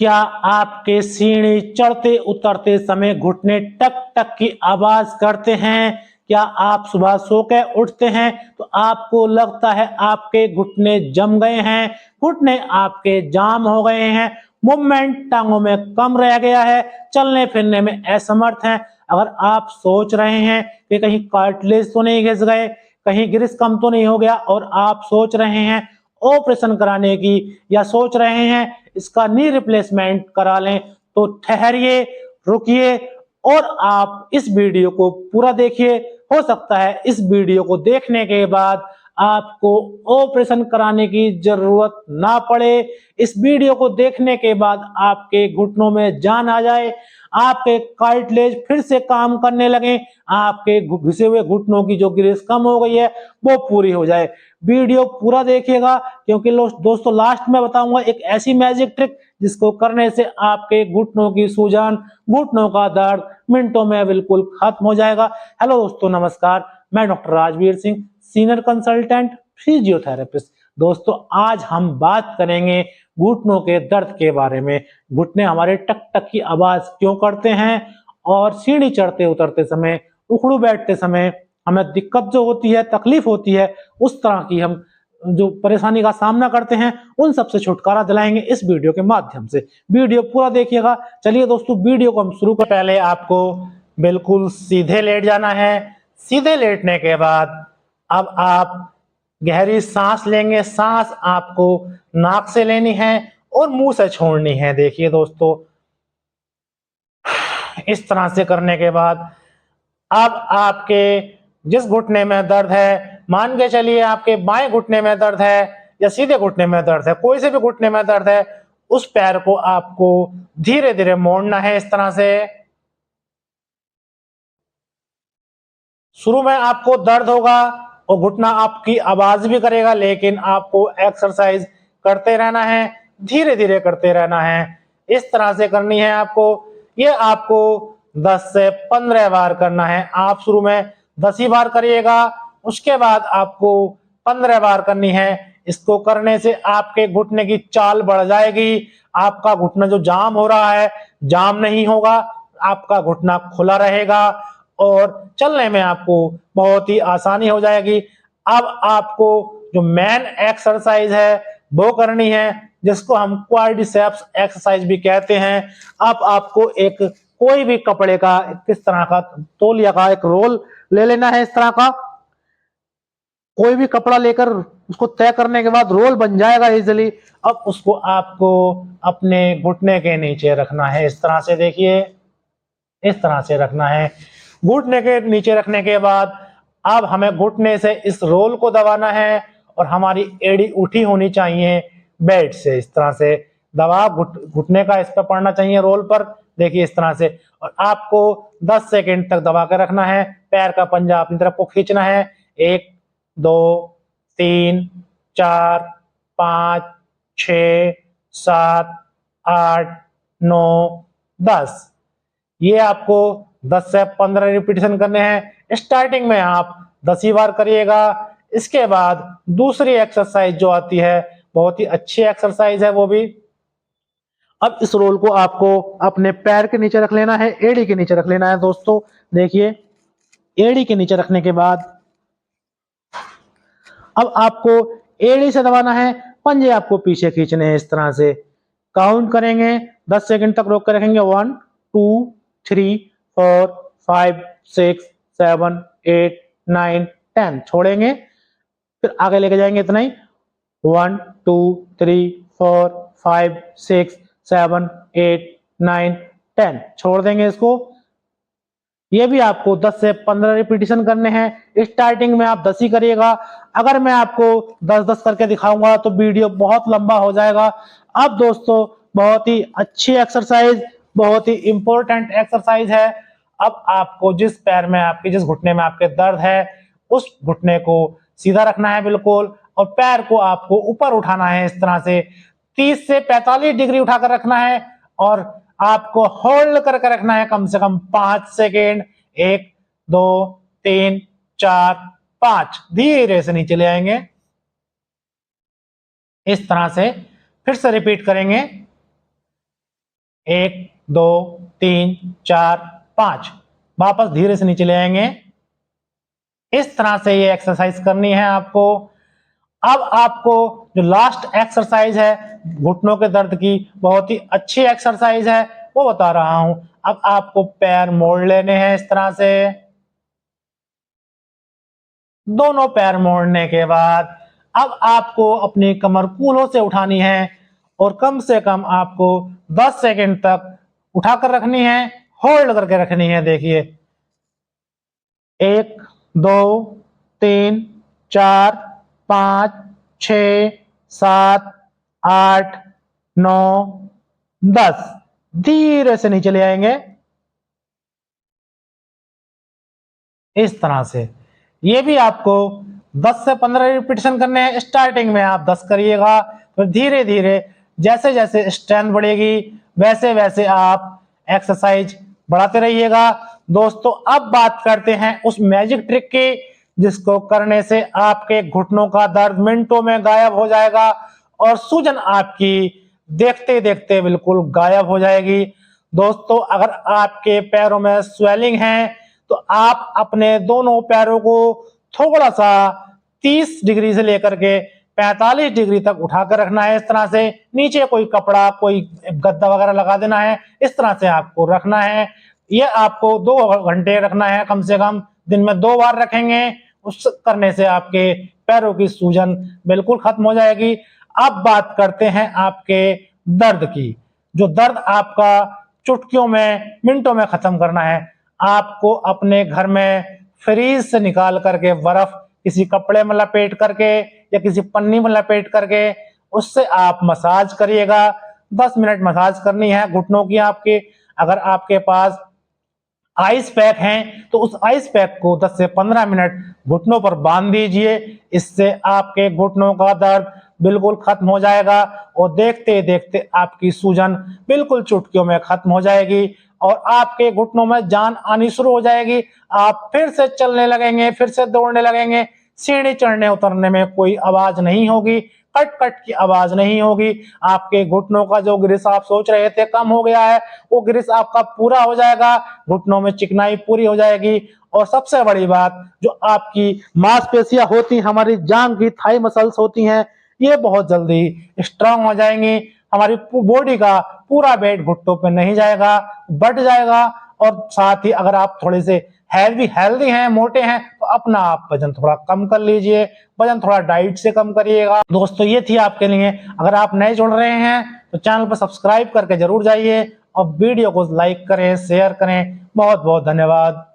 क्या आपके सीढ़ी चढ़ते उतरते समय घुटने टक टक की आवाज करते हैं? क्या आप सुबह सो के उठते हैं तो आपको लगता है आपके घुटने जम गए हैं, घुटने आपके जाम हो गए हैं, मूवमेंट टांगों में कम रह गया है, चलने फिरने में असमर्थ हैं? अगर आप सोच रहे हैं कि कहीं कार्टिलेज तो नहीं घिस गए, कहीं ग्रीस कम तो नहीं हो गया और आप सोच रहे हैं ऑपरेशन कराने की या सोच रहे हैं इसका नी रिप्लेसमेंट करा लें, तो ठहरिए, रुकिए और आप इस वीडियो को पूरा देखिए। हो सकता है इस वीडियो को देखने के बाद आपको ऑपरेशन कराने की जरूरत ना पड़े। इस वीडियो को देखने के बाद आपके घुटनों में जान आ जाए, आपके कार्टिलेज फिर से काम करने लगे, आपके घिसे हुए घुटनों की जो ग्रीस कम हो गई है वो पूरी हो जाए। वीडियो पूरा देखिएगा क्योंकि दोस्तों लास्ट में बताऊंगा एक ऐसी मैजिक ट्रिक जिसको करने से आपके घुटनों की सूजन, घुटनों का दर्द मिनटों में बिल्कुल खत्म हो जाएगा। हेलो दोस्तों, नमस्कार। मैं doctor Rajveer Singh, senior consultant physiotherapist. दोस्तों आज हम बात करेंगे घुटनों के दर्द के बारे में। घुटने हमारे टक टक की आवाज क्यों करते हैं और सीढ़ी चढ़ते उतरते समय, उखड़ू बैठते समय हमें दिक्कत जो होती है, तकलीफ होती है, उस तरह की हम जो परेशानी का सामना करते हैं उन सबसे छुटकारा दिलाएंगे इस वीडियो के माध्यम से। वीडियो पूरा देखिएगा। चलिए दोस्तों वीडियो को हम शुरू कर। पहले आपको बिल्कुल सीधे लेट जाना है। सीधे लेटने के बाद अब आप गहरी सांस लेंगे। सांस आपको नाक से लेनी है और मुंह से छोड़नी है। देखिए दोस्तों, इस तरह से करने के बाद अब आपके जिस घुटने में दर्द है, मान के चलिए आपके बाएं घुटने में दर्द है या सीधे घुटने में दर्द है, कोई से भी घुटने में दर्द है, उस पैर को आपको धीरे धीरे मोड़ना है। इस तरह से शुरू में आपको दर्द होगा और घुटना आपकी आवाज भी करेगा, लेकिन आपको एक्सरसाइज करते रहना है, धीरे धीरे करते रहना है। इस तरह से करनी है आपको। ये आपको 10 से 15 बार करना है। आप शुरू में 10 ही बार करिएगा, उसके बाद आपको 15 बार करनी है। इसको करने से आपके घुटने की चाल बढ़ जाएगी। आपका घुटना जो जाम हो रहा है, जाम नहीं होगा, आपका घुटना खुला रहेगा और चलने में आपको बहुत ही आसानी हो जाएगी। अब आपको जो मेन एक्सरसाइज है वो करनी है, जिसको हम क्वाड्रिसेप्स एक्सरसाइज भी कहते हैं। अब आपको एक कोई भी कपड़े का, किस तरह का, तौलिया का एक रोल ले लेना है। इस तरह का कोई भी कपड़ा लेकर उसको तय करने के बाद रोल बन जाएगा इजिली। अब उसको आपको अपने घुटने के नीचे रखना है। इस तरह से देखिए, इस तरह से रखना है। घुटने के नीचे रखने के बाद अब हमें घुटने से इस रोल को दबाना है और हमारी एड़ी उठी होनी चाहिए बेड से। इस तरह से दबाव घुटने का इस पर पड़ना चाहिए रोल पर। देखिए इस तरह से, और आपको 10 सेकंड तक दबा कर रखना है। पैर का पंजा अपनी तरफ को खींचना है। 1 2 3 4 5 6 7 8 9 10। ये आपको 10 से 15 रिपीटेशन करने हैं। स्टार्टिंग में आप 10 ही बार करिएगा। इसके बाद दूसरी एक्सरसाइज जो आती है, बहुत ही अच्छी एक्सरसाइज है वो भी। अब इस रोल को आपको अपने पैर के नीचे रख लेना है, एड़ी के नीचे रख लेना है। दोस्तों देखिए, एड़ी के नीचे रखने के बाद अब आपको एड़ी से दबाना है, पंजे आपको पीछे खींचने हैं। इस तरह से काउंट करेंगे, 10 सेकंड तक रोक कर रखेंगे। 1 2 3 4 5 6 7 8 9 10, छोड़ेंगे, फिर आगे लेके जाएंगे इतना ही। 1 2 3 4 5 6 7 8 9 10, छोड़ देंगे इसको। ये भी आपको 10 से 15 रिपीटेशन करने हैं। स्टार्टिंग में आप 10 ही करिएगा। अगर मैं आपको 10-10 करके दिखाऊंगा तो वीडियो बहुत लंबा हो जाएगा। अब दोस्तों बहुत ही अच्छी एक्सरसाइज, बहुत ही इंपॉर्टेंट एक्सरसाइज है। अब आपको जिस पैर में आपके, जिस घुटने में आपके दर्द है, उस घुटने को सीधा रखना है बिल्कुल, और पैर को आपको ऊपर उठाना है। इस तरह से 30 से 45 डिग्री उठाकर रखना है और आपको होल्ड करके रखना है कम से कम 5 सेकेंड। 1 2 3 4 5, धीरे से नीचे ले आएंगे। इस तरह से फिर से रिपीट करेंगे। 1 2 3 4 5। वापस धीरे से नीचे ले आएंगे। इस तरह से ये एक्सरसाइज करनी है आपको। अब आपको जो लास्ट एक्सरसाइज है घुटनों के दर्द की, बहुत ही अच्छी एक्सरसाइज है, वो बता रहा हूं। अब आपको पैर मोड़ लेने हैं इस तरह से। दोनों पैर मोड़ने के बाद अब आपको अपनी कमर कूल्हों से उठानी है और कम से कम आपको 10 सेकंड तक उठाकर रखनी है, होल्ड करके रखनी है। देखिए 1 2 3 4 5 6 7 8 9 10। धीरे से नीचे ले आएंगे इस तरह से। ये भी आपको 10 से 15 रिपीटेशन करने हैं। स्टार्टिंग में आप 10 करिएगा, फिर धीरे धीरे जैसे जैसे स्ट्रेंथ बढ़ेगी वैसे वैसे आप एक्सरसाइज बढ़ाते रहिएगा। दोस्तों अब बात करते हैं उस मैजिक ट्रिक की जिसको करने से आपके घुटनों का दर्द मिनटों में गायब हो जाएगा और सूजन आपकी देखते देखते बिल्कुल गायब हो जाएगी। दोस्तों अगर आपके पैरों में स्वेलिंग है तो आप अपने दोनों पैरों को थोड़ा सा 30 डिग्री से लेकर के 45 डिग्री तक उठाकर रखना है। इस तरह से नीचे कोई कपड़ा कोई गद्दा वगैरह लगा देना है, इस तरह से आपको रखना है। ये आपको 2 घंटे रखना है कम से कम, दिन में 2 बार रखेंगे। उस करने से आपके पैरों की सूजन बिल्कुल खत्म हो जाएगी। अब बात करते हैं आपके दर्द की। जो दर्द आपका चुटकियों में मिनटों में खत्म करना है, आपको अपने घर में फ्रीज से निकाल करके बर्फ किसी कपड़े में लपेट करके या किसी पन्नी में लपेट करके उससे आप मसाज करिएगा। 10 मिनट मसाज करनी है घुटनों की आपके। अगर आपके पास आइस पैक हैं तो उस आइस पैक को 10 से 15 मिनट घुटनों पर बांध दीजिए। इससे आपके घुटनों का दर्द बिल्कुल खत्म हो जाएगा और देखते देखते आपकी सूजन बिल्कुल चुटकियों में खत्म हो जाएगी और आपके घुटनों में जान आनी शुरू हो जाएगी। आप फिर से चलने लगेंगे, फिर से दौड़ने लगेंगे। सीढ़ी चढ़ने उतरने में कोई आवाज नहीं होगी, कट कट की आवाज नहीं होगी। आपके घुटनों का जो गिरिस आप सोच रहे थे कम हो गया है, वो गिरिस आपका पूरा हो जाएगा। घुटनों में चिकनाई पूरी हो जाएगी और सबसे बड़ी बात, जो आपकी मांसपेशियां होती, हमारी जांघ की थाई मसल्स होती हैं, ये बहुत जल्दी स्ट्रांग हो जाएंगी। हमारी बॉडी का पूरा वेट घुटनों पे नहीं जाएगा, बढ़ जाएगा। और साथ ही अगर आप थोड़े से हेल्दी हैं, मोटे हैं, तो अपना आप वजन थोड़ा कम कर लीजिए। वजन थोड़ा डाइट से कम करिएगा। दोस्तों ये थी आपके लिए। अगर आप नए जुड़ रहे हैं तो चैनल पर सब्सक्राइब करके जरूर जाइए और वीडियो को लाइक करें, शेयर करें। बहुत बहुत धन्यवाद।